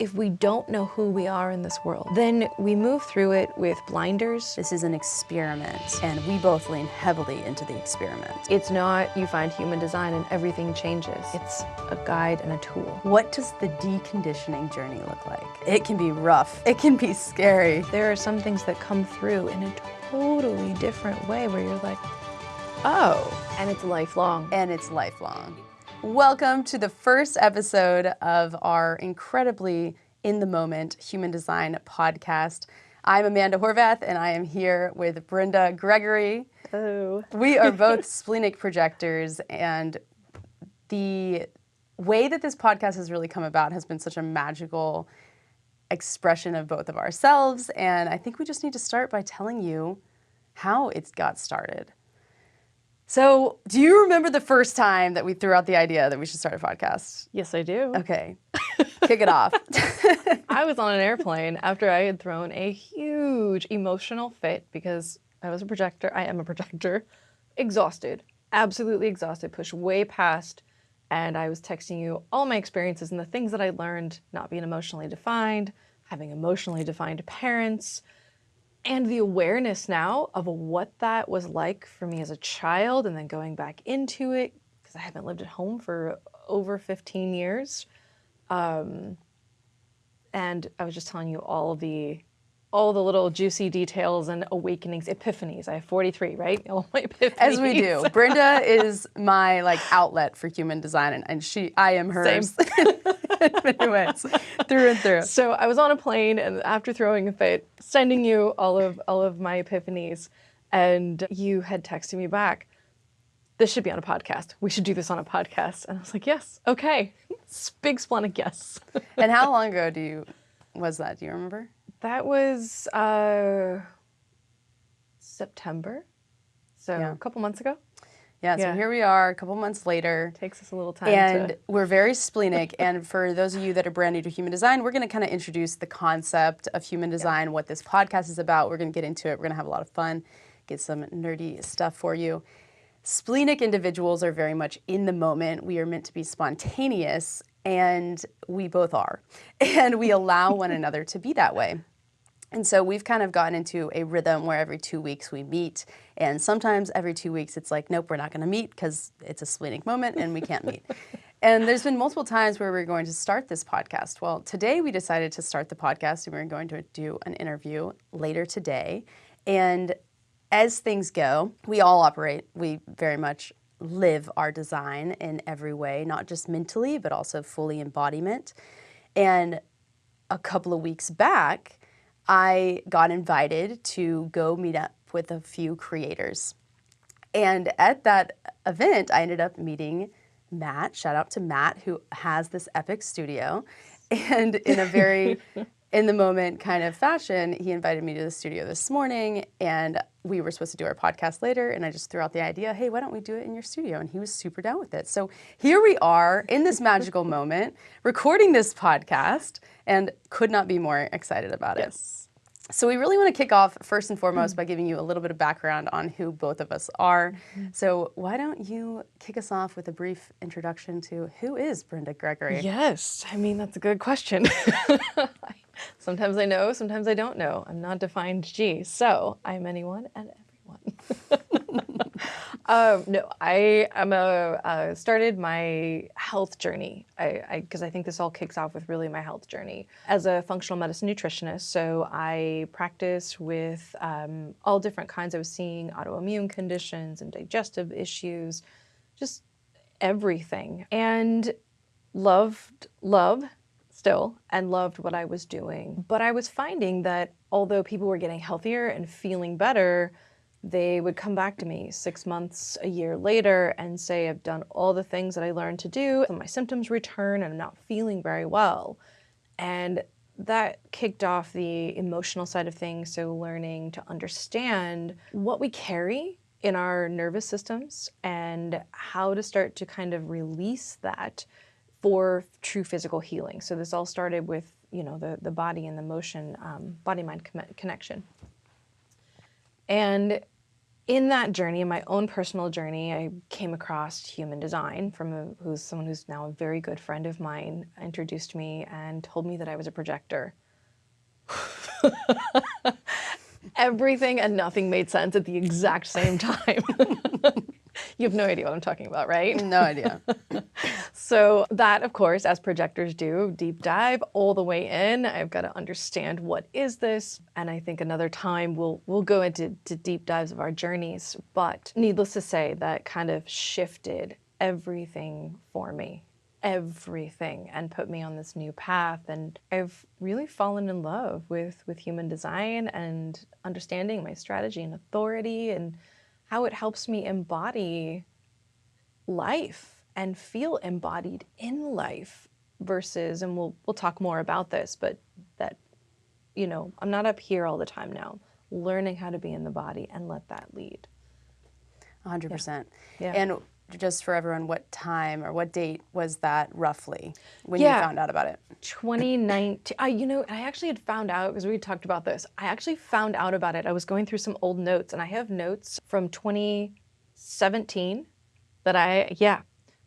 if we don't know who we are in this world, then we move through it with blinders. This is an experiment, and we both lean heavily into the experiment. It's not you find human design and everything changes. It's a guide and a tool. What does the deconditioning journey look like? It can be rough. It can be scary. There are some things that come through in a totally different way where you're like, oh, and it's lifelong. And it's lifelong. Welcome to the first episode of our incredibly in-the-moment human design podcast. I'm Amanda Horvath, and I am here with Brenda Gregory. Oh. We are both Splenic Projectors, and the way that this podcast has really come about has been such a magical expression of both of ourselves, and I think we just need to start by telling you how it got started. So, do you remember the first time that we threw out the idea that we should start a podcast? Yes, I do. Okay, kick it off. I was on an airplane after I had thrown a huge emotional fit because I was a projector. I am a projector. Exhausted, absolutely exhausted, pushed way past. And I was texting you all my experiences and the things that I learned not being emotionally defined, having emotionally defined parents, and the awareness now of what that was like for me as a child and then going back into it because I haven't lived at home for over 15 years. And I was just telling you all the little juicy details and awakenings, epiphanies. I have 43, right? All my epiphanies. As we do. Brenda is my outlet for human design, and I am hers. Same. In many ways, through and through. So I was on a plane, and after throwing a fit, sending you all of my epiphanies, and you had texted me back, this should be on a podcast. We should do this on a podcast. And I was like, yes, okay. Big splenic yes. And how long ago was that? Do you remember? That was September, so yeah. A couple months ago. Yeah, so here we are a couple months later. Takes us a little time and we're very splenic. And for those of you that are brand new to human design, we're going to kind of introduce the concept of human design, what this podcast is about. We're going to get into it. We're going to have a lot of fun, get some nerdy stuff for you. Splenic individuals are very much in the moment. We are meant to be spontaneous, and we both are. And we allow one another to be that way. And so we've kind of gotten into a rhythm where every 2 weeks we meet, and sometimes every 2 weeks it's like, nope, we're not going to meet because it's a splenic moment and we can't meet. And there's been multiple times where we're going to start this podcast. Well, today we decided to start the podcast, and we're going to do an interview later today. And as things go, we all operate, we very much live our design in every way, not just mentally, but also fully embodiment. And a couple of weeks back, I got invited to go meet up with a few creators. And at that event, I ended up meeting Matt. Shout out to Matt, who has this epic studio. And in a very in-the-moment kind of fashion, he invited me to the studio this morning, and we were supposed to do our podcast later, and I just threw out the idea, hey, why don't we do it in your studio? And he was super down with it. So here we are in this magical moment, recording this podcast, and could not be more excited about it. Yes. So we really want to kick off first and foremost by giving you a little bit of background on who both of us are. So why don't you kick us off with a brief introduction to who is Brenda Gregory? Yes, I mean, that's a good question. Sometimes I know, sometimes I don't know. I'm not defined G, so I'm anyone and everyone. No, I am started my health journey, because I think this all kicks off with really my health journey as a functional medicine nutritionist. So I practice with all different kinds. I was seeing autoimmune conditions and digestive issues, just everything, and loved still, and loved what I was doing. But I was finding that although people were getting healthier and feeling better, they would come back to me 6 months, a year later and say, I've done all the things that I learned to do, and my symptoms return and I'm not feeling very well. And that kicked off the emotional side of things, so learning to understand what we carry in our nervous systems and how to start to kind of release that for true physical healing. So this all started with, the body and the motion, body-mind connection. And in that journey, in my own personal journey, I came across human design from someone who's now a very good friend of mine, introduced me and told me that I was a projector. Everything and nothing made sense at the exact same time. You have no idea what I'm talking about, right? No idea. So that, of course, as projectors do, deep dive all the way in. I've got to understand what is this, and I think another time we'll go into deep dives of our journeys. But needless to say, that kind of shifted everything for me, everything, and put me on this new path. And I've really fallen in love with human design and understanding my strategy and authority and how it helps me embody life and feel embodied in life versus, and we'll talk more about this, but that, you know, I'm not up here all the time now, learning how to be in the body and let that lead. 100%. Yeah. And just for everyone, what time or what date was that roughly when you found out about it? 2019. You know, I actually had found out, because we talked about this, I actually found out about it. I was going through some old notes, and I have notes from 2017 that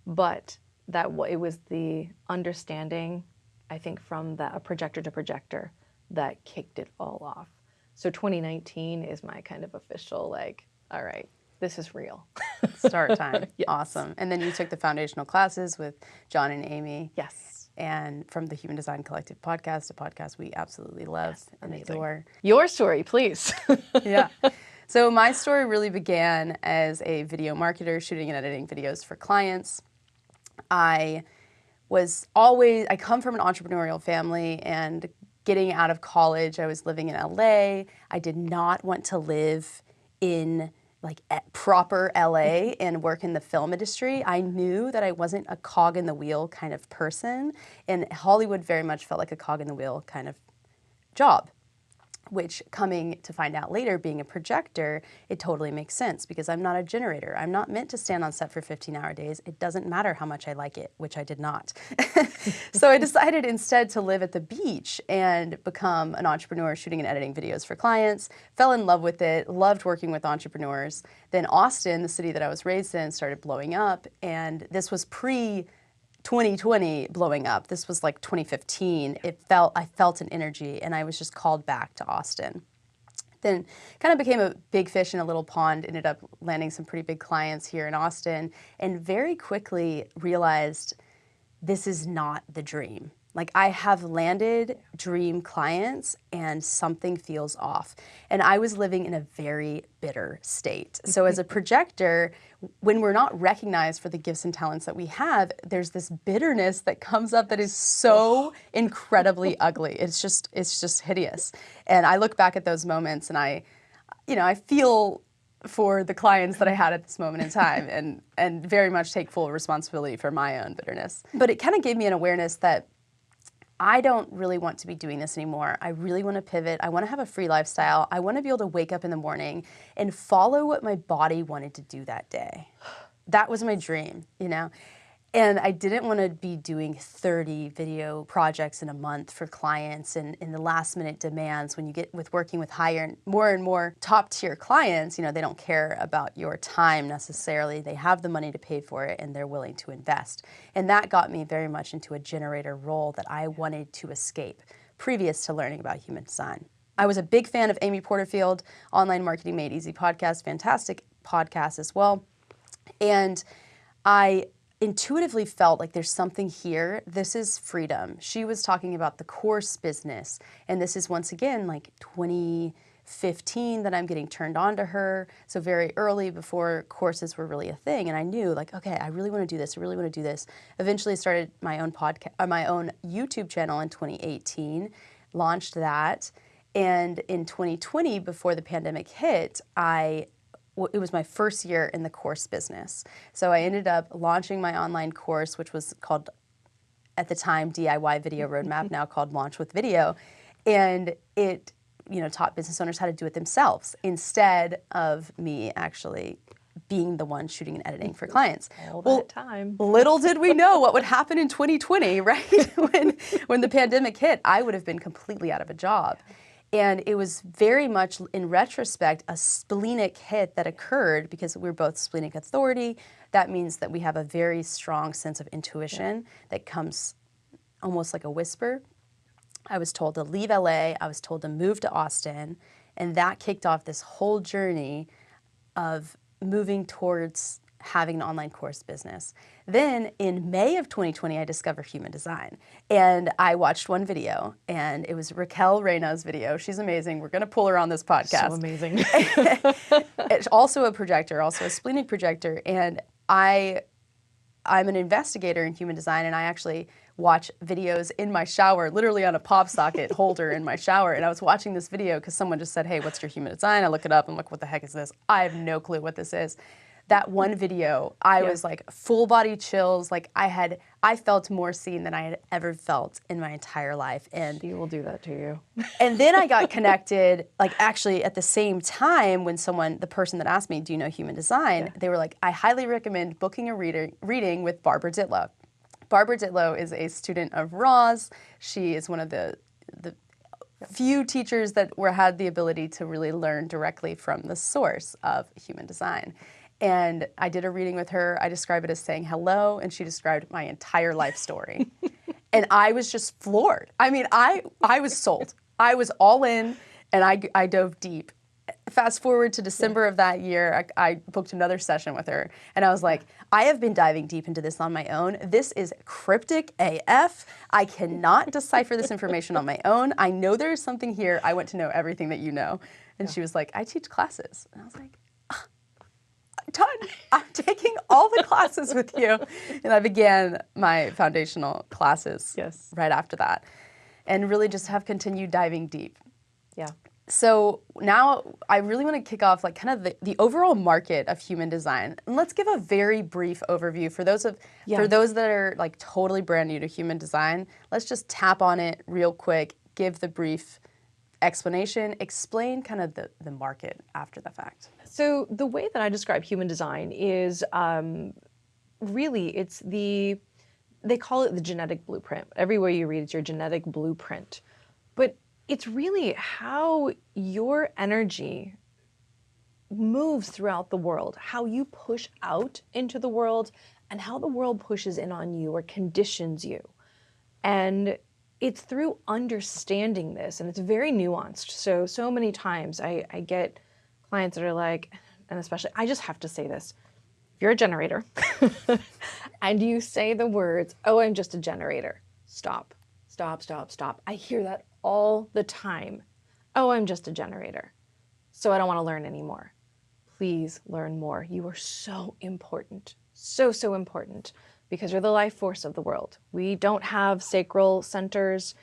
but that it was the understanding, I think, from a projector to projector that kicked it all off. So 2019 is my kind of official, like, all right, this is real. Start time. Yes. Awesome. And then you took the foundational classes with John and Amy. Yes. And from the Human Design Collective podcast, a podcast we absolutely love and adore. Your story, please. Yeah. So my story really began as a video marketer, shooting and editing videos for clients. I come from an entrepreneurial family, and getting out of college, I was living in LA. I did not want to live in like proper LA and work in the film industry. I knew that I wasn't a cog in the wheel kind of person, and Hollywood very much felt like a cog in the wheel kind of job, which, coming to find out later, being a projector, it totally makes sense because I'm not a generator. I'm not meant to stand on set for 15-hour days. It doesn't matter how much I like it, which I did not. So I decided instead to live at the beach and become an entrepreneur shooting and editing videos for clients. Fell in love with it, loved working with entrepreneurs. Then Austin, the city that I was raised in, started blowing up, and this was pre-2020 blowing up. This was like 2015. I felt an energy, and I was just called back to Austin. Then kind of became a big fish in a little pond, ended up landing some pretty big clients here in Austin, and very quickly realized this is not the dream. Like, I have landed dream clients and something feels off. And I was living in a very bitter state. So as a projector, when we're not recognized for the gifts and talents that we have, there's this bitterness that comes up that is so incredibly ugly. It's just hideous. And I look back at those moments, and I feel for the clients that I had at this moment in time, and very much take full responsibility for my own bitterness. But it kind of gave me an awareness that I don't really want to be doing this anymore. I really want to pivot. I want to have a free lifestyle. I want to be able to wake up in the morning and follow what my body wanted to do that day. That was my dream, you know? And I didn't want to be doing 30 video projects in a month for clients and in the last minute demands. When you get with working with more and more top tier clients, you know, they don't care about your time necessarily. They have the money to pay for it, and they're willing to invest. And that got me very much into a generator role that I wanted to escape previous to learning about human design. I was a big fan of Amy Porterfield, Online Marketing Made Easy podcast, fantastic podcast as well. And I intuitively felt like there's something here. This is freedom. She was talking about the course business. And this is once again like 2015 that I'm getting turned on to her. So very early, before courses were really a thing. And I knew, like, okay, I really want to do this. I really want to do this. Eventually started my own podcast, my own YouTube channel in 2018, launched that. And in 2020, before the pandemic hit, it was my first year in the course business. So I ended up launching my online course, which was called, at the time, DIY Video Roadmap, now called Launch with Video. And it, taught business owners how to do it themselves instead of me actually being the one shooting and editing for clients. That time. Little did we know what would happen in 2020, right? When the pandemic hit, I would have been completely out of a job. And it was very much, in retrospect, a splenic hit that occurred because we're both splenic authority. That means that we have a very strong sense of intuition that comes almost like a whisper. I was told to leave LA, I was told to move to Austin, and that kicked off this whole journey of moving towards having an online course business. Then in May of 2020, I discovered human design. And I watched one video, and it was Raquel Reyna's video. She's amazing. We're gonna pull her on this podcast. So amazing. It's also a projector, also a splenic projector. And I'm an investigator in human design, and I actually watch videos in my shower, literally on a pop socket holder in my shower. And I was watching this video because someone just said, hey, what's your human design? I look it up, I'm like, what the heck is this? I have no clue what this is. That one video, I was like full body chills. Like I felt more seen than I had ever felt in my entire life. And She will do that to you. and then I got connected, like actually at the same time when the person that asked me, do you know human design? They were like, I highly recommend booking a reading with Barbara Ditlow. Barbara Ditlow is a student of Roz. She is one of the few teachers that had the ability to really learn directly from the source of human design. And I did a reading with her. I describe it as saying hello, and she described my entire life story. And I was just floored. I mean, I was sold. I was all in, and I dove deep. Fast forward to December of that year, I booked another session with her, and I was like, I have been diving deep into this on my own. This is cryptic AF. I cannot decipher this information on my own. I know there is something here. I want to know everything that you know. And she was like, I teach classes. And I was like, done. I'm taking all the classes with you. And I began my foundational classes right after that, and really just have continued diving deep. Yeah. So now I really want to kick off like kind of the overall market of human design. And let's give a very brief overview for those that are like totally brand new to human design. Let's just tap on it real quick, give the brief explanation, explain kind of the market after the fact. So the way that I describe human design is really they call it the genetic blueprint. Everywhere you read, it's your genetic blueprint. But it's really how your energy moves throughout the world, how you push out into the world, and how the world pushes in on you or conditions you. And it's through understanding this, and it's very nuanced. So many times I get clients that are like, and especially, I just have to say this, if you're a generator and you say the words, oh, I'm just a generator, stop, stop, stop, stop. I hear that all the time. Oh, I'm just a generator, so I don't want to learn anymore. Please learn more. You are so important, so, so important, because you're the life force of the world. We don't have sacral centers,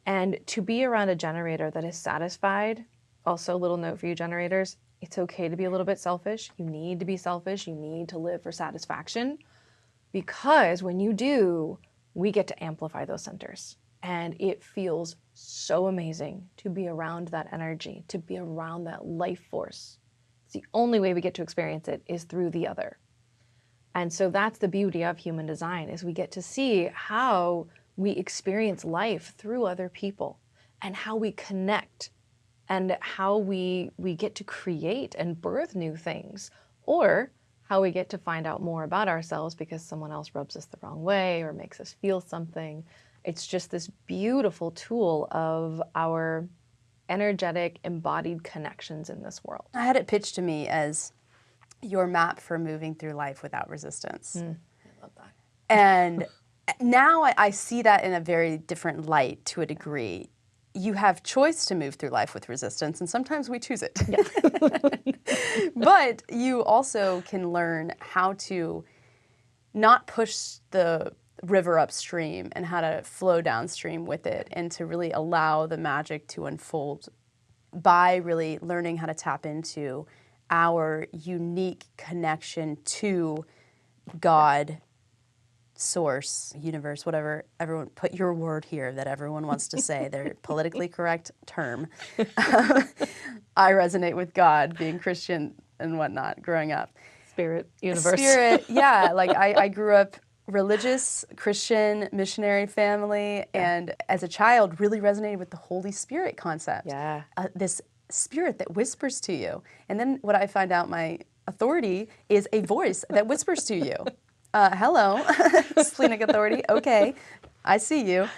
and to be around a generator that is satisfied, also a little note for you generators, it's okay to be a little bit selfish. You need to be selfish. You need to live for satisfaction, because when you do, we get to amplify those centers. And it feels so amazing to be around that energy, to be around that life force. It's the only way we get to experience it is through the other. And so that's the beauty of human design, is we get to see how we experience life through other people, and how we connect, and how we get to create and birth new things, or how we get to find out more about ourselves because someone else rubs us the wrong way or makes us feel something. It's just this beautiful tool of our energetic, embodied connections in this world. I had it pitched to me as your map for moving through life without resistance. I love that. And now I see that in a very different light to a degree. You have choice to move through life with resistance, and sometimes we choose it. Yeah. But you also can learn how to not push the river upstream and how to flow downstream with it, and to really allow the magic to unfold by really learning how to tap into our unique connection to God, source, universe, whatever, everyone, put your word here that everyone wants to say, their politically correct term. I resonate with God, being Christian and whatnot, growing up. Spirit, universe. Spirit, yeah. Like I grew up religious Christian missionary family, and as a child really resonated with the Holy Spirit concept. Yeah. This spirit that whispers to you. And then what I find out my authority is a voice that whispers to you. Hello, splenic authority. Okay, I see you.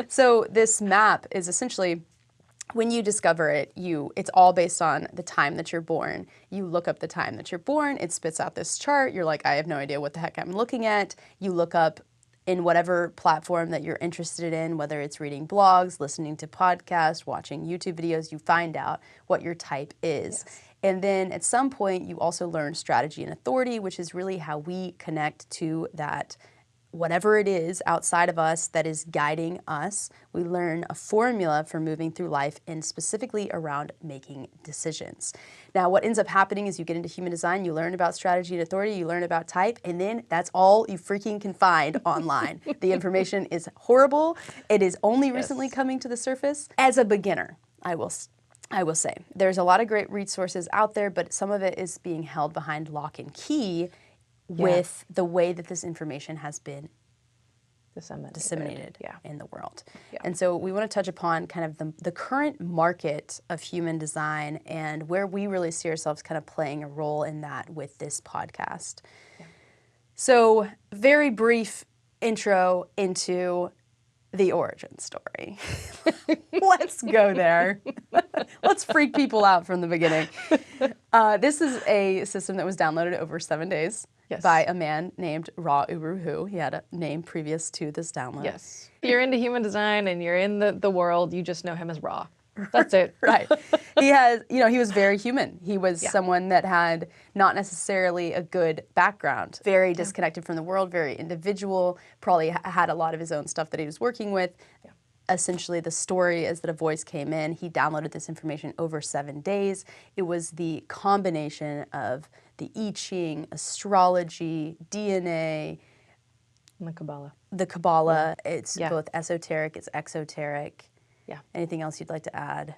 So this map is essentially, when you discover it, it's all based on the time that you're born. You look up the time that you're born, it spits out this chart. You're like, I have no idea what the heck I'm looking at. You look up in whatever platform that you're interested in, whether it's reading blogs, listening to podcasts, watching YouTube videos, you find out what your type is. Yes. And then at some point, you also learn strategy and authority, which is really how we connect to that whatever it is outside of us that is guiding us. We learn a formula for moving through life and specifically around making decisions. Now, what ends up happening is you get into human design, you learn about strategy and authority, you learn about type, and then that's all you freaking can find online. The information is horrible. It is only recently coming to the surface. As a beginner, I will say, there's a lot of great resources out there, but some of it is being held behind lock and key with the way that this information has been disseminated in the world. Yeah. And so we want to touch upon kind of the current market of human design and where we really see ourselves kind of playing a role in that with this podcast. Yeah. So very brief intro into the origin story. Let's go there. Let's freak people out from the beginning. This is a system that was downloaded over 7 days by a man named 𝐸𝐻. He had a name previous to this download. Yes. If you're into human design and you're in the world, you just know him as Ra. That's it. Right. He has, he was very human. He was someone that had not necessarily a good background, very disconnected from the world, very individual, probably had a lot of his own stuff that he was working with. Yeah. Essentially, the story is that a voice came in. He downloaded this information over 7 days. It was the combination of the 𝐸, astrology, DNA, and the Kabbalah. The Kabbalah. Yeah. It's both esoteric, it's exoteric. Yeah. Anything else you'd like to add?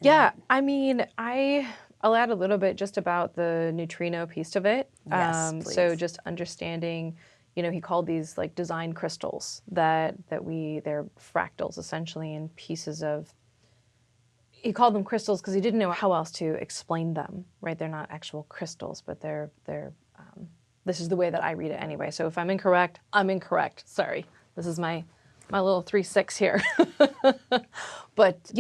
Yeah, I mean, I'll add a little bit just about the neutrino piece of it. Yes, please. So just understanding, he called these like design crystals they're fractals essentially in pieces of, he called them crystals because he didn't know how else to explain them, right? They're not actual crystals, but they're this is the way that I read it anyway. So if I'm incorrect, I'm incorrect. Sorry. This is my little 3-6 here. But,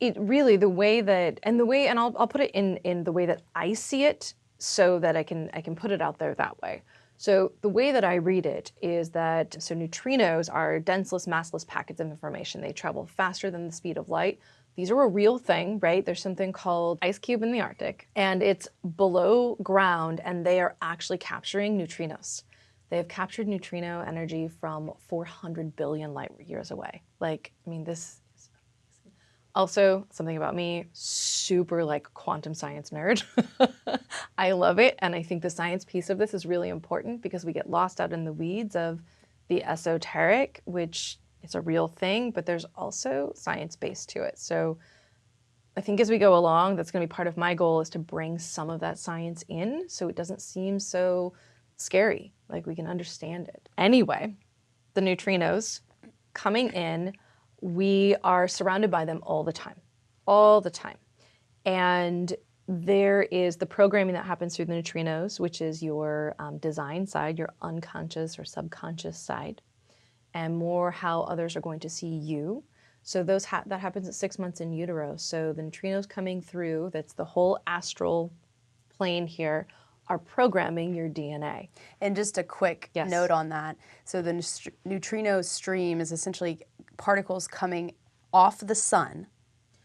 it really, the way that, and I'll put it in the way that I see it so that I can put it out there that way. So the way that I read it is that, neutrinos are denseless, massless packets of information. They travel faster than the speed of light. These are a real thing, right? There's something called ice cube in the Arctic, and it's below ground, and they are actually capturing neutrinos. They have captured neutrino energy from 400 billion light years away. This is amazing. Also, something about me, super quantum science nerd. I love it, and I think the science piece of this is really important because we get lost out in the weeds of the esoteric, which is a real thing, but there's also science based to it. So I think as we go along, that's gonna be part of my goal, is to bring some of that science in so it doesn't seem so scary, we can understand it. Anyway, the neutrinos coming in, we are surrounded by them all the time. And there is the programming that happens through the neutrinos, which is your design side, your unconscious or subconscious side, and more how others are going to see you. So that happens at 6 months in utero. So the neutrinos coming through, that's the whole astral plane here, are programming your DNA. And just a quick note on that. So the neutrino stream is essentially particles coming off the sun,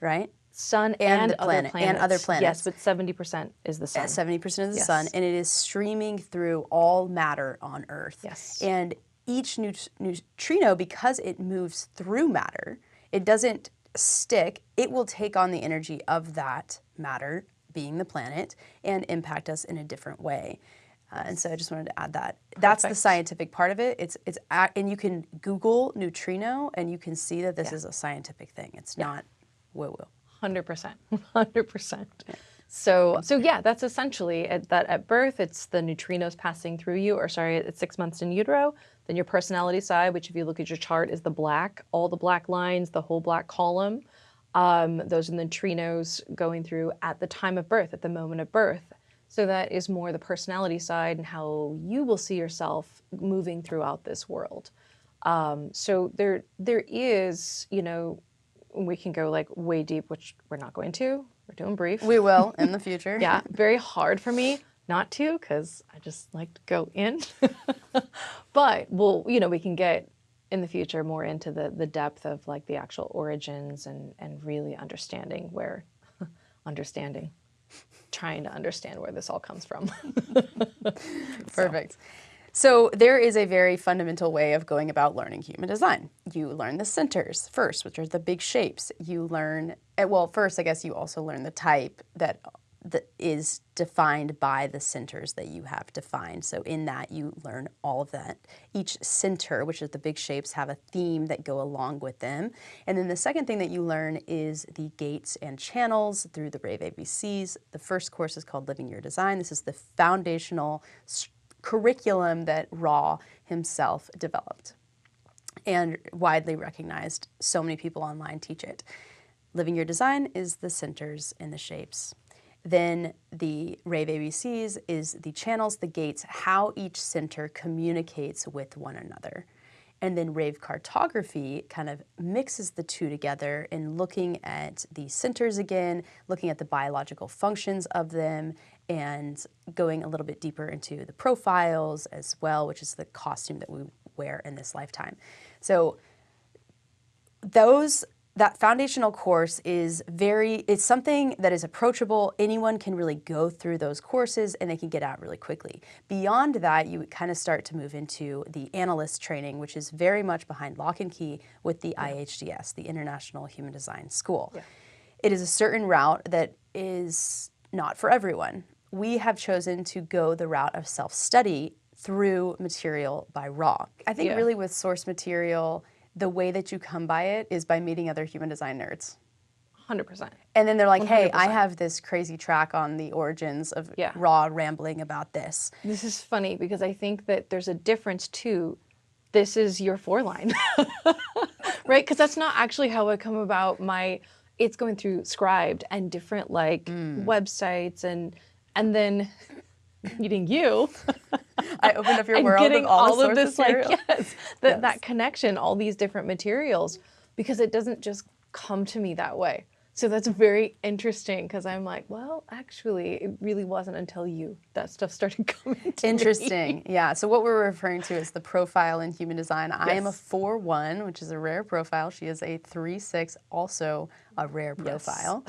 right? Sun and other planets. And other planets. Yes, but 70% is the sun. 70% of the sun, and it is streaming through all matter on Earth. Yes. And each neutrino, because it moves through matter, it doesn't stick. It will take on the energy of that matter, being the planet, and impact us in a different way. And so I just wanted to add that. Perfect. That's the scientific part of it. And you can Google neutrino, and you can see that this is a scientific thing. It's not woo-woo. 100%. 100%. Yeah. So yeah, that's essentially that at birth, it's the neutrinos passing through you, or sorry, it's 6 months in utero. Then your personality side, which if you look at your chart is the black, all the black lines, the whole black column. Those are the neutrinos going through at the time of birth, at the moment of birth. So that is more the personality side and how you will see yourself moving throughout this world. So there is, you know, we can go like way deep, which we're not going to. We're doing brief. We will in the future. Yeah, very hard for me not to, because I just like to go in. But we'll, you know, we can get in the future more into the depth of like the actual origins and really understanding trying to understand where this all comes from. Perfect. So there is a very fundamental way of going about learning human design. You learn the centers first, which are the big shapes. You learn, well, first, I guess you also learn the type that is defined by the centers that you have defined. So in that, you learn all of that. Each center, which is the big shapes, have a theme that go along with them. And then the second thing that you learn is the gates and channels through the Rave ABCs. The first course is called Living Your Design. This is the foundational curriculum that Ra himself developed and widely recognized. So many people online teach it. Living Your Design is the centers and the shapes. Then the Rave ABCs is the channels, the gates, how each center communicates with one another. And then Rave cartography kind of mixes the two together in looking at the centers again, looking at the biological functions of them, and going a little bit deeper into the profiles as well, which is the costume that we wear in this lifetime. So that foundational course is it's something that is approachable. Anyone can really go through those courses and they can get out really quickly. Beyond that, you kind of start to move into the analyst training, which is very much behind lock and key with the IHDS, the International Human Design School. Yeah. It is a certain route that is not for everyone. We have chosen to go the route of self-study through material by Ra. I think really with source material, the way that you come by it is by meeting other human design nerds. 100%. And then they're like, hey, 100%. I have this crazy track on the origins of Ra rambling about this. This is funny because I think that there's a difference too. This is your 4-line, right? Because that's not actually how I come about it's going through Scribed and different like websites and then meeting you. I opened up your world getting of all of this material. Like, that connection, all these different materials, because it doesn't just come to me that way. So that's very interesting because I'm like, well, actually, it really wasn't until that stuff started coming to me. Yeah. So what we're referring to is the profile in human design. I am a 4-1, which is a rare profile. She is a 3-6, also a rare profile,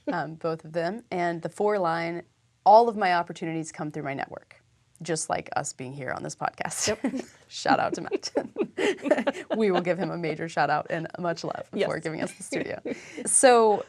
both of them. And the 4-line, all of my opportunities come through my network, just like us being here on this podcast. Yep. Shout out to Matt. We will give him a major shout out and much love before giving us the studio. So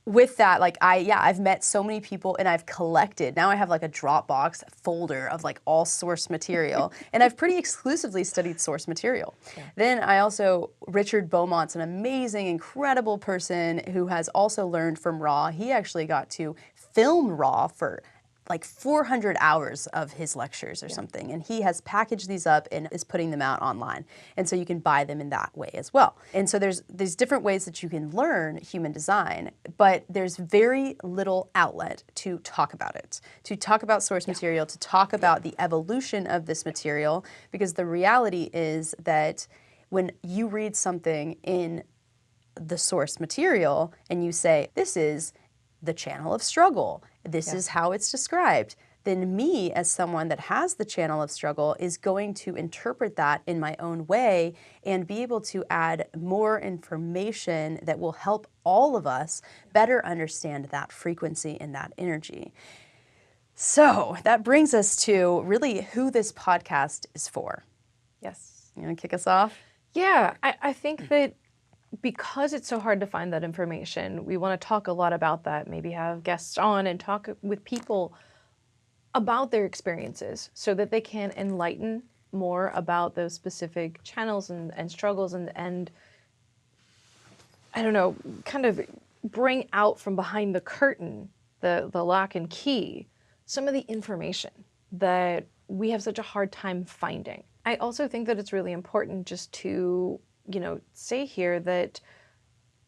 with that, like I've met so many people and I've collected, now I have like a Dropbox folder of like all source material and I've pretty exclusively studied source material. Yeah. Then I also, Richard Beaumont's an amazing, incredible person who has also learned from Ra. He actually got to film Ra for like 400 hours of his lectures or something. And he has packaged these up and is putting them out online. And so you can buy them in that way as well. And so there's different ways that you can learn human design, but there's very little outlet to talk about it, to talk about source material, to talk about the evolution of this material, because the reality is that when you read something in the source material and you say, this is the channel of struggle, this is how it's described, then me as someone that has the channel of struggle is going to interpret that in my own way and be able to add more information that will help all of us better understand that frequency and that energy. So that brings us to really who this podcast is for. Yes. You want to kick us off? Yeah, I think that because it's so hard to find that information, we want to talk a lot about that, maybe have guests on and talk with people about their experiences so that they can enlighten more about those specific channels and struggles and I don't know, kind of bring out from behind the curtain the lock and key, some of the information that we have such a hard time finding. I also think that it's really important just to, say here that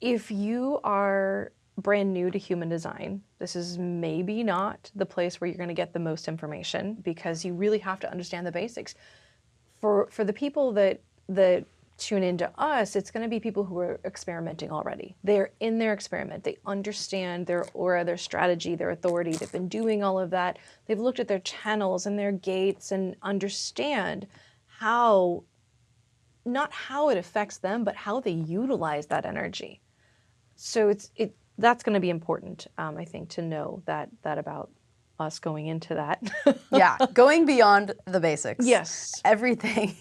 if you are brand new to human design, this is maybe not the place where you're going to get the most information, because you really have to understand the basics. For the people that tune into us, it's going to be people who are experimenting already. They're in their experiment. They understand their aura, their strategy, their authority. They've been doing all of that. They've looked at their channels and their gates and understand how, not how it affects them, but how they utilize that energy. So that's going to be important, I think, to know that about us going into that. Yeah, going beyond the basics. Yes. Everything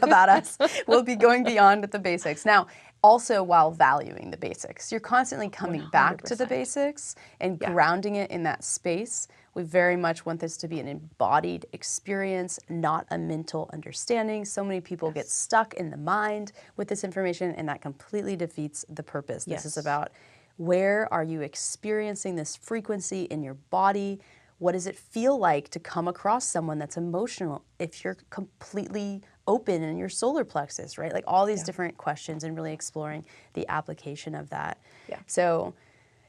about us will be going beyond the basics. Now, also while valuing the basics, you're constantly coming 100%. back to the basics and grounding it in that space. We very much want this to be an embodied experience, not a mental understanding. So many people get stuck in the mind with this information, and that completely defeats the purpose. This is about, where are you experiencing this frequency in your body? What does it feel like to come across someone that's emotional if you're completely open in your solar plexus, right? Like all these different questions, and really exploring the application of that. Yeah. So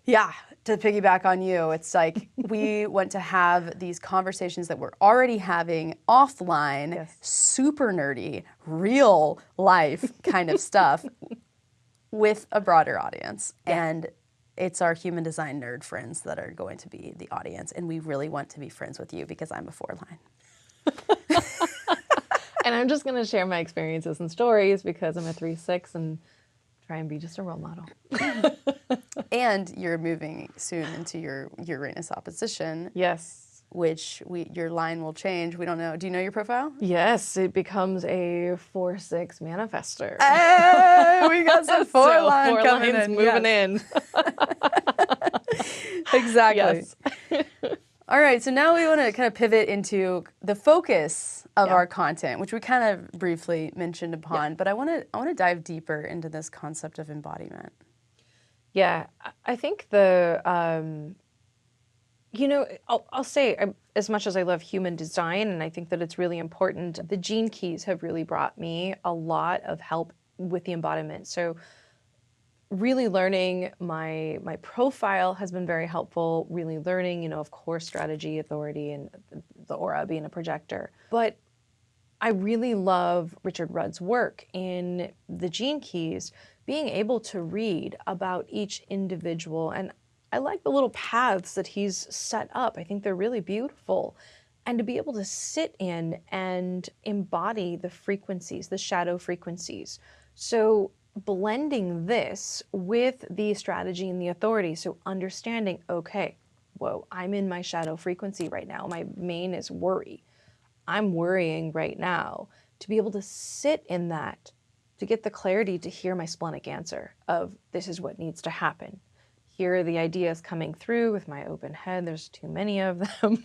yeah, to piggyback on you, it's like we want to have these conversations that we're already having offline, super nerdy, real life kind of stuff with a broader audience. And it's our human design nerd friends that are going to be the audience, and we really want to be friends with you because I'm a 4-line. And I'm just going to share my experiences and stories because I'm a 3/6 and try and be just a role model. And you're moving soon into your Uranus opposition. Yes. Which your line will change. We don't know. Do you know your profile? Yes, it becomes a 4/6 manifester. Hey, we got some 4-line coming in. Moving in. Exactly. Yes. All right, so now we want to kind of pivot into the focus of our content, which we kind of briefly mentioned upon, but I want to dive deeper into this concept of embodiment. Yeah, I think I'll say, as much as I love human design, and I think that it's really important, the gene keys have really brought me a lot of help with the embodiment. So really learning my profile has been very helpful, really learning, of course, strategy, authority, and the aura, being a projector. But I really love Richard Rudd's work in the gene keys, being able to read about each individual. And I like the little paths that he's set up. I think they're really beautiful. And to be able to sit in and embody the frequencies, the shadow frequencies. So blending this with the strategy and the authority. So understanding, okay, whoa, I'm in my shadow frequency right now. My main is worry. I'm worrying right now. To be able to sit in that, to get the clarity to hear my splenic answer of this is what needs to happen. Here are the ideas coming through with my open head. There's too many of them,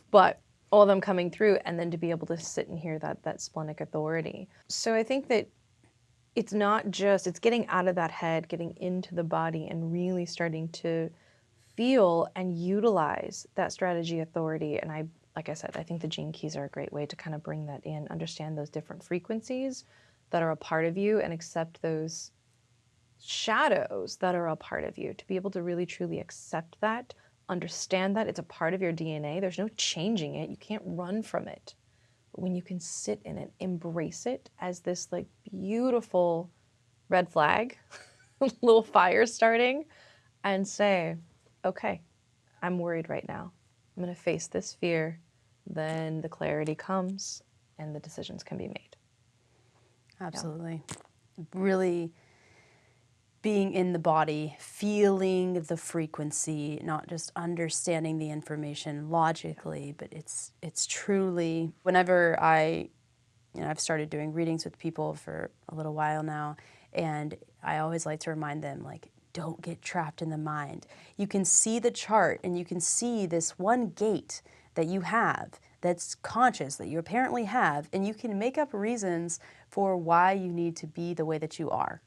but all of them coming through, and then to be able to sit and hear that splenic authority. So I think that it's not just, it's getting out of that head, getting into the body, and really starting to feel and utilize that strategy authority. And like I said, I think the gene keys are a great way to kind of bring that in, understand those different frequencies that are a part of you, and accept those shadows that are a part of you, to be able to really truly accept that, understand that it's a part of your DNA. There's no changing it. You can't run from it. But when you can sit in it, embrace it as this like beautiful red flag, little fire starting, and say, okay, I'm worried right now. I'm going to face this fear. Then the clarity comes and the decisions can be made. Absolutely. Yeah. Really being in the body, feeling the frequency, not just understanding the information logically, but it's truly, whenever I've started doing readings with people for a little while now, and I always like to remind them, like, don't get trapped in the mind. You can see the chart and you can see this one gate that you have that's conscious, that you apparently have, and you can make up reasons for why you need to be the way that you are.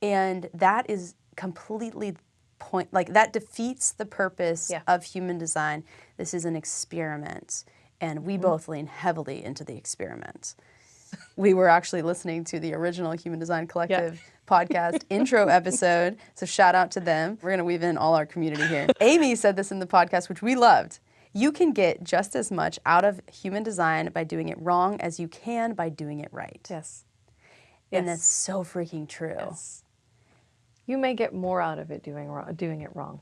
And that is completely point, like that defeats the purpose Yeah. of human design. This is an experiment, and we both lean heavily into the experiment. We were actually listening to the original Human Design Collective podcast intro episode, so shout out to them. We're going to weave in all our community here. Amy said this in the podcast, which we loved. You can get just as much out of human design by doing it wrong as you can by doing it right. Yes. And that's so freaking true. Yes. You may get more out of it doing it wrong.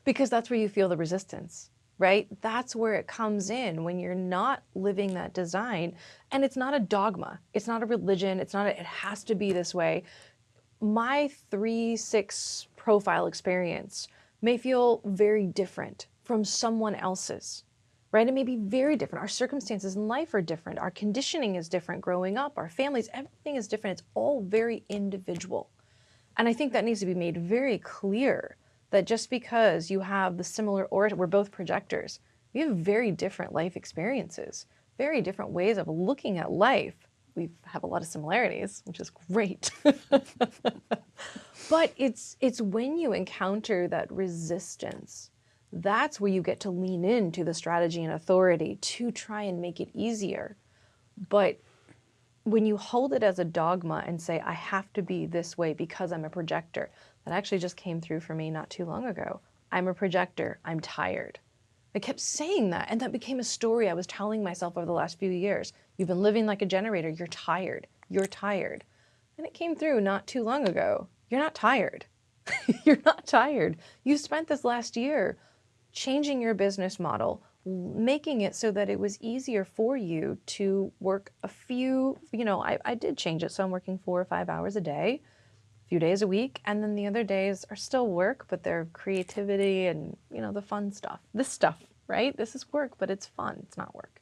Because that's where you feel the resistance, right? That's where it comes in when you're not living that design. And it's not a dogma. It's not a religion. It's not it has to be this way. My 3-6 profile experience may feel very different from someone else's, right? It may be very different. Our circumstances in life are different. Our conditioning is different growing up. Our families, everything is different. It's all very individual. And I think that needs to be made very clear that just because you have the similar origin, we're both projectors, we have very different life experiences, very different ways of looking at life. We have a lot of similarities, which is great. But it's when you encounter that resistance, that's where you get to lean into the strategy and authority to try and make it easier. But when you hold it as a dogma and say, I have to be this way because I'm a projector, that actually just came through for me not too long ago. I'm a projector, I'm tired. I kept saying that, and that became a story I was telling myself over the last few years. You've been living like a generator, you're tired, you're tired. And it came through not too long ago. You're not tired. You're not tired. You spent this last year changing your business model, making it so that it was easier for you to work a few, I did change it. So I'm working 4 or 5 hours a day, a few days a week. And then the other days are still work, but they're creativity and, the fun stuff. This stuff, right? This is work, but it's fun. It's not work.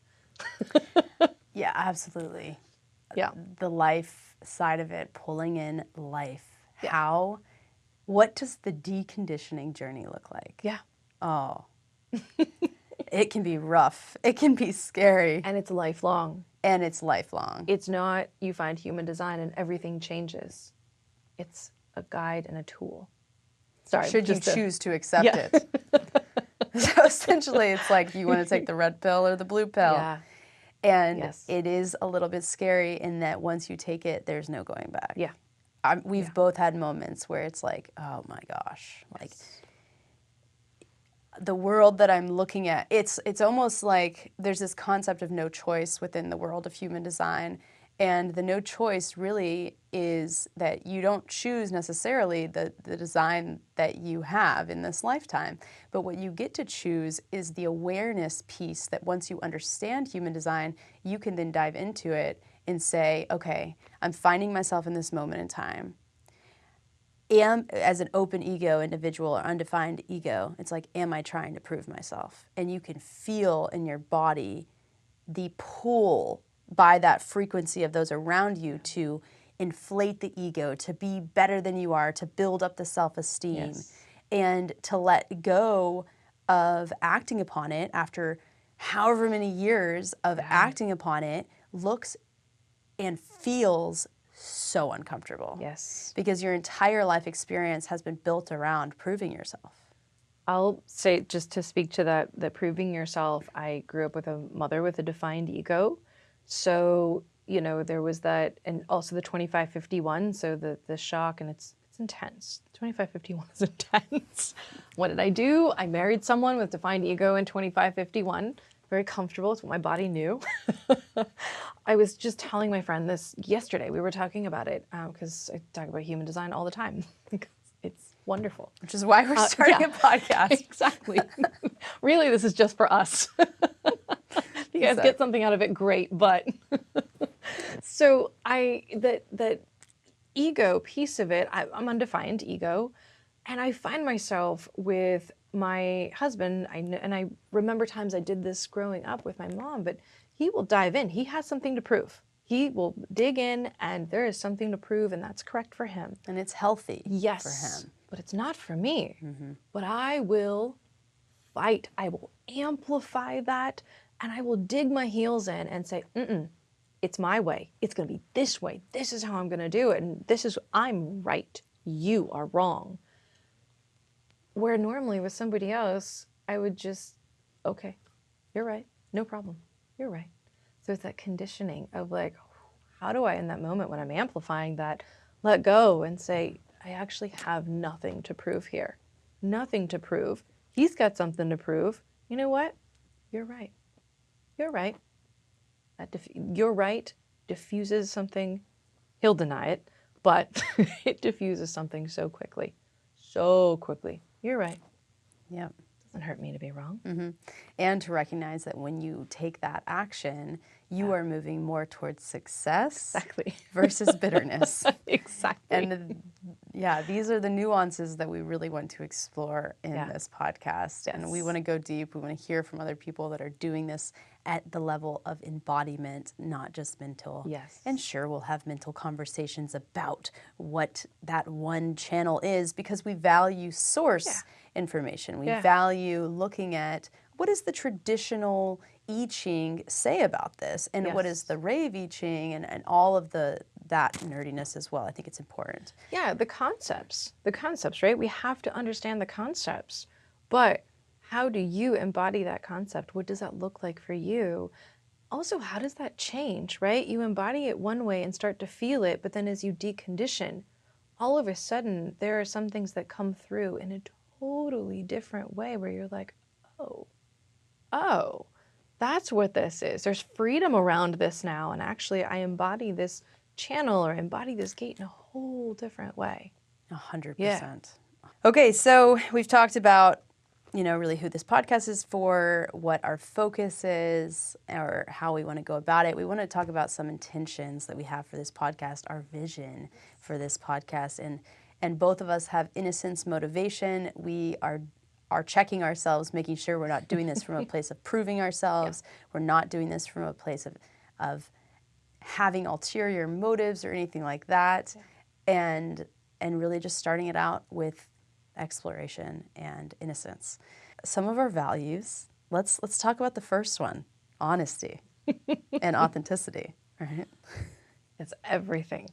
Yeah, absolutely. Yeah. The life side of it, pulling in life. Yeah. What does the deconditioning journey look like? Yeah. Oh, it can be rough. It can be scary. And it's lifelong. It's not you find human design and everything changes. It's a guide and a tool. Sorry. Should you choose to accept it. So essentially it's like you want to take the red pill or the blue pill. Yeah. And it is a little bit scary in that once you take it, there's no going back. Yeah. We've both had moments where it's like, oh my gosh, like the world that I'm looking at, it's almost like there's this concept of no choice within the world of human design. And the no choice really is that you don't choose necessarily the design that you have in this lifetime. But what you get to choose is the awareness piece that once you understand human design, you can then dive into it and say, okay, I'm finding myself in this moment in time. As an open ego individual or undefined ego, it's like, am I trying to prove myself? And you can feel in your body the pull by that frequency of those around you to inflate the ego, to be better than you are, to build up the self-esteem, and to let go of acting upon it after however many years of acting upon it looks and feels so uncomfortable. Yes. Because your entire life experience has been built around proving yourself. I'll say, just to speak to that proving yourself, I grew up with a mother with a defined ego. So, there was that, and also the 2551, so the shock, and it's intense. 2551 is intense. What did I do? I married someone with defined ego in 2551. Very comfortable. It's what my body knew. I was just telling my friend this yesterday. We were talking about it because I talk about human design all the time. It's wonderful. Which is why we're starting a podcast. Exactly. Really, this is just for us. You guys get something out of it, great. But so that ego piece of it, I'm undefined ego, and I find myself with my husband. I remember times I did this growing up with my mom, but he will dive in. He has something to prove. He will dig in, and there is something to prove, and that's correct for him. And it's healthy yes, for him. But it's not for me. Mm-hmm. But I will fight. I will amplify that, and I will dig my heels in and say, it's my way. It's going to be this way. This is how I'm going to do it, and I'm right. You are wrong. Where normally with somebody else, I would just, okay, you're right, no problem, you're right. So it's that conditioning of like, how do I, in that moment when I'm amplifying that, let go and say, I actually have nothing to prove here. Nothing to prove. He's got something to prove. You know what? You're right. You're right. You're right diffuses something. He'll deny it, but it diffuses something so quickly. So quickly. You're right. Yep. Doesn't hurt me to be wrong. Mm-hmm. And to recognize that when you take that action, you are moving more towards success versus bitterness. Exactly. And yeah, these are the nuances that we really want to explore in this podcast. Yes. And we want to go deep. We want to hear from other people that are doing this at the level of embodiment, not just mental. Yes. And sure, we'll have mental conversations about what that one channel is because we value source information. We value looking at what does the traditional ''𝐿 say about this, and what is the rave ''𝐿 and all of that nerdiness as well. I think it's important. Yeah, the concepts, right? We have to understand the concepts, but how do you embody that concept? What does that look like for you? Also, how does that change, right? You embody it one way and start to feel it, but then as you decondition, all of a sudden there are some things that come through in a totally different way where you're like, oh, that's what this is. There's freedom around this now, and actually I embody this channel or embody this gate in a whole different way. 100%. Yeah. Okay, so we've talked about, really who this podcast is for, what our focus is, or how we want to go about it. We want to talk about some intentions that we have for this podcast, our vision for this podcast, and both of us have innocence motivation. We are checking ourselves, making sure we're not doing this from a place of proving ourselves. We're not doing this from a place of having ulterior motives or anything like that. And really just starting it out with exploration and innocence. Some of our values, let's talk about the first one, honesty and authenticity, right? It's everything.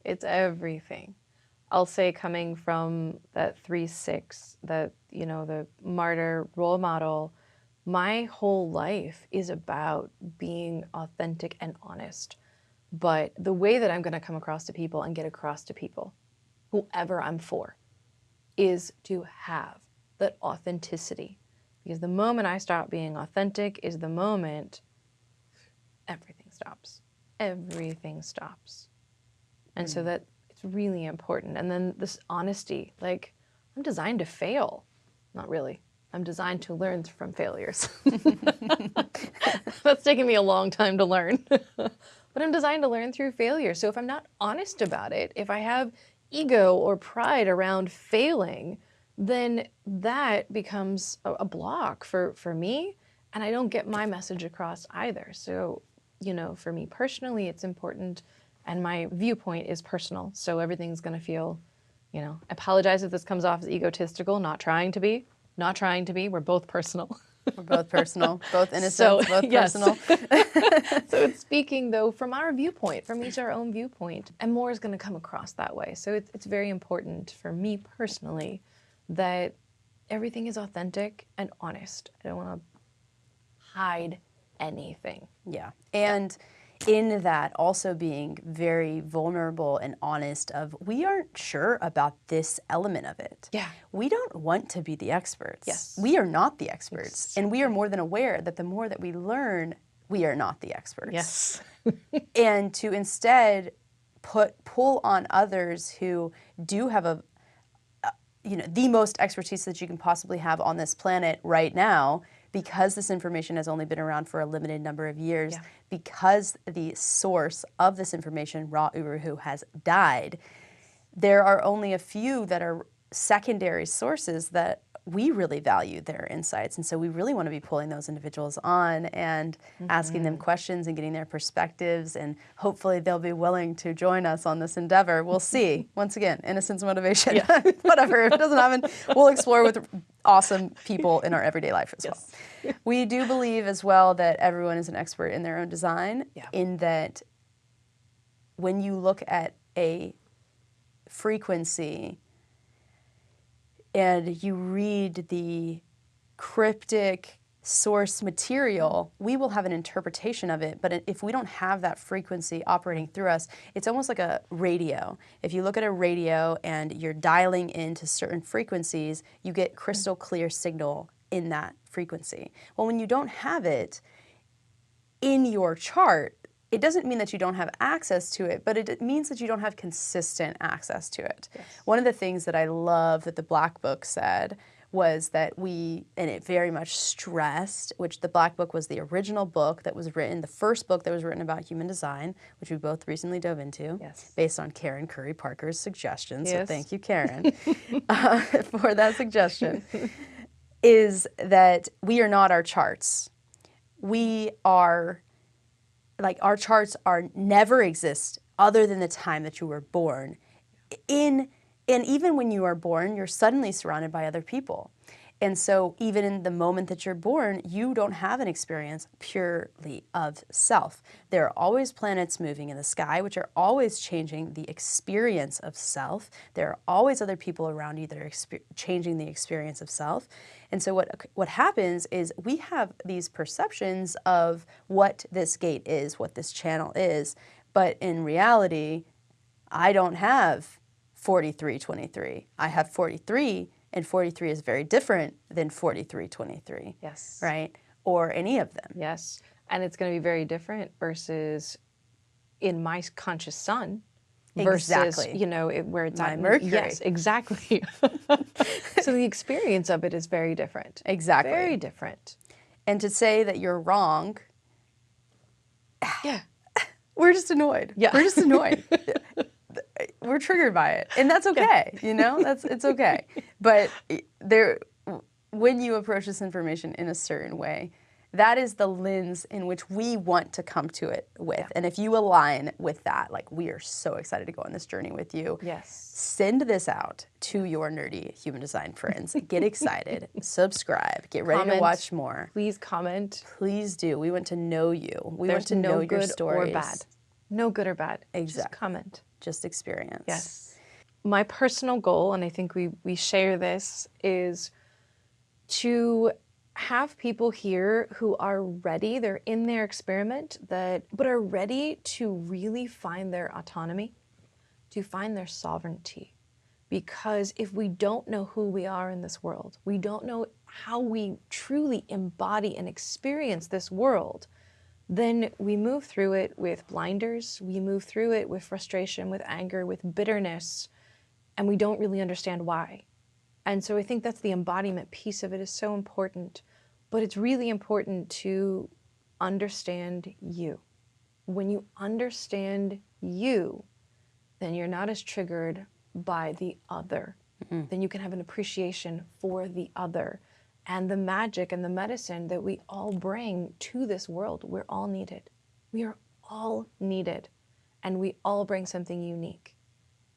It's everything. I'll say coming from that 3-6, that, the martyr role model, my whole life is about being authentic and honest. But the way that I'm going to come across to people and get across to people, whoever I'm for, is to have that authenticity. Because the moment I stop being authentic is the moment everything stops. Everything stops. And so that it's really important. And then this honesty, like, I'm designed to fail. Not really. I'm designed to learn from failures. That's taken me a long time to learn. But I'm designed to learn through failure. So if I'm not honest about it, if I have ego or pride around failing, then that becomes a block for me, and I don't get my message across either. So, for me personally, it's important, and my viewpoint is personal. So everything's going to feel, I apologize if this comes off as egotistical, not trying to be. We're both personal. We're both personal, both innocent, both personal. So it's speaking, though, from our viewpoint, from each our own viewpoint, and more is going to come across that way. So it's very important for me personally that everything is authentic and honest. I don't want to hide anything. Yeah. And in that, also being very vulnerable and honest of, we aren't sure about this element of it. Yeah. We don't want to be the experts. Yes. We are not the experts. Exactly. And we are more than aware that the more that we learn, we are not the experts. Yes. And to instead pull on others who do have the most expertise that you can possibly have on this planet right now, because this information has only been around for a limited number of years, because the source of this information, Ra Uru Hu, has died, there are only a few that are secondary sources that we really value their insights. And so we really want to be pulling those individuals on and asking them questions and getting their perspectives, and hopefully they'll be willing to join us on this endeavor. We'll see. Once again, innocence motivation. Yeah. Whatever. If it doesn't happen, we'll explore with awesome people in our everyday life as well. We do believe as well that everyone is an expert in their own design, in that when you look at a frequency, and you read the cryptic source material, we will have an interpretation of it, but if we don't have that frequency operating through us, it's almost like a radio. If you look at a radio and you're dialing into certain frequencies, you get crystal clear signal in that frequency. Well, when you don't have it in your chart, it doesn't mean that you don't have access to it, but it means that you don't have consistent access to it. Yes. One of the things that I love that the Black Book said was that and it very much stressed, which the Black Book was the original book that was written, the first book that was written about human design, which we both recently dove into, based on Karen Curry Parker's suggestion. So thank you, Karen, for that suggestion, is that we are not our charts. We are, like, our charts never exist other than the time that you were born. And even when you are born, you're suddenly surrounded by other people. And so even in the moment that you're born, you don't have an experience purely of self. There are always planets moving in the sky, which are always changing the experience of self. There are always other people around you that are changing the experience of self. And so what happens is we have these perceptions of what this gate is, what this channel is, but in reality, I don't have 4323. I have 43, and 43 is very different than 4323. Yes. Right? Or any of them. Yes. And it's going to be very different versus in my conscious sun versus, you know, where it's my Mercury. Yes, exactly. So the experience of it is very different. Exactly. Very different. And to say that you're wrong, we're just annoyed. Yeah. We're just annoyed. We're triggered by it, and that's okay. You know, it's okay. But when you approach this information in a certain way, that is the lens in which we want to come to it with. Yeah. And if you align with that, like, we are so excited to go on this journey with you. Yes. Send this out to your nerdy human design friends. Get excited. Subscribe. Get ready to watch more. Please comment. Please do. We want to know you. We There's want to know your stories. Or bad. No good or bad. Exactly. Just comment. Just experience. Yes. My personal goal, and I think we share this, is to have people here who are ready, they're in their experiment, but are ready to really find their autonomy, to find their sovereignty. Because if we don't know who we are in this world, we don't know how we truly embody and experience this world, then we move through it with blinders, we move through it with frustration, with anger, with bitterness, and we don't really understand why. And so I think that's the embodiment piece of it is so important, but it's really important to understand you. When you understand you, then you're not as triggered by the other. Mm-hmm. Then you can have an appreciation for the other. And the magic and the medicine that we all bring to this world. We're all needed. We are all needed. And we all bring something unique.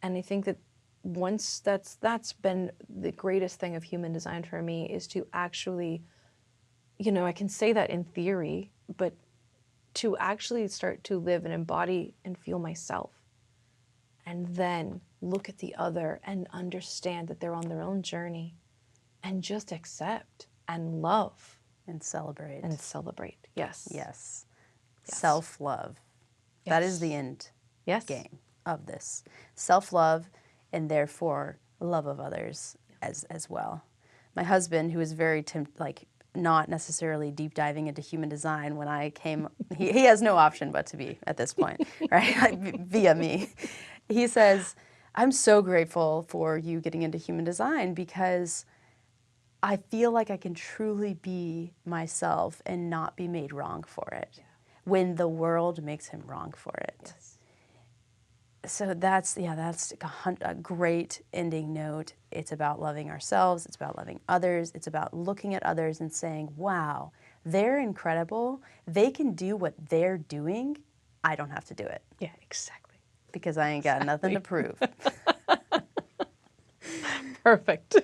And I think that once that's been the greatest thing of human design for me, is to actually, you know, I can say that in theory, but to actually start to live and embody and feel myself. And then look at the other and understand that they're on their own journey. And just accept and love. And celebrate. And celebrate, yes. Yes. Self-love. Yes. That is the end game of this. Self-love, and therefore love of others as well. My husband, who is very, not necessarily deep diving into human design, when I came, he has no option but to be at this point, right? Like, via me. He says, I'm so grateful for you getting into human design because I feel like I can truly be myself and not be made wrong for it when the world makes him wrong for it. Yes. So that's a great ending note. It's about loving ourselves. It's about loving others. It's about looking at others and saying, wow, they're incredible. They can do what they're doing. I don't have to do it. Yeah, exactly. Because I ain't got nothing to prove. Perfect.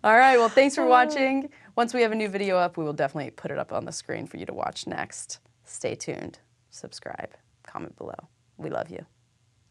All right, well, thanks for watching. Once we have a new video up, we will definitely put it up on the screen for you to watch next. Stay tuned, subscribe, comment below. We love you.